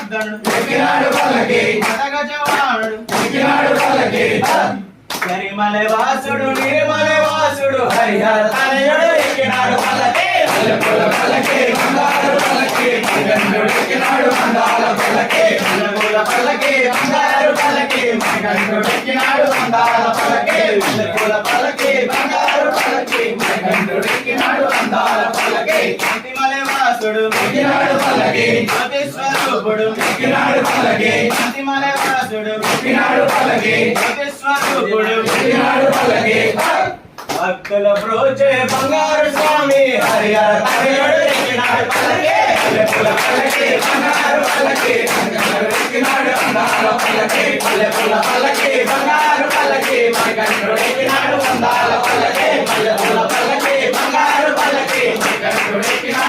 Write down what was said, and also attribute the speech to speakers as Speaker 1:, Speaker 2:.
Speaker 1: ఎక్కినాడు పల్లకి
Speaker 2: మదగజవాణుడు
Speaker 1: ఎక్కినాడు పల్లకి
Speaker 2: కరిమలై వాసుడు నిర్మలై వాసుడు హరిహర తనయుడు ఎక్కినాడు పల్లకి
Speaker 1: మల్లెపూల పల్లకి బంగారు పల్లకి మణికంఠుడు ఎక్కినాడు అందాల పల్లకి
Speaker 2: మల్లెపూల పల్లకి బంగారు పల్లకి మణికంఠుడు ఎక్కినాడు అందాల పల్లకి
Speaker 1: మల్లెపూల పల్లకి బంగారు పల్లకి మణికంఠుడు ఎక్కినాడు అందాల పల్లకి
Speaker 2: శాంతిమలై వాసుడు
Speaker 1: ఎక్కినాడు పల్లకి
Speaker 2: జ్యోతి స్వరూపుడు
Speaker 1: ఎక్కినాడు పల్లకి
Speaker 2: శాంతిమలై వాసుడు
Speaker 1: ఎక్కినాడు పల్లకి
Speaker 2: జ్యోతి స్వరూపుడు
Speaker 1: ఎక్కినాడు పల్లకి
Speaker 2: భక్తుల బ్రోచే బంగారు స్వామి హరిహర తనయుడు ఎక్కినాడు పల్లకి
Speaker 1: మల్లెపూల పల్లకి బంగారు పల్లకి మణికంఠుడు ఎక్కినాడు అందాల పల్లకి మల్లెపూల పల్లకి బంగారు పల్లకి మణికంఠుడు ఎక్కినాడు అందాల పల్లకి మల్లెపూల పల్లకి బంగారు పల్లకి మణికంఠుడు ఎక్కినాడు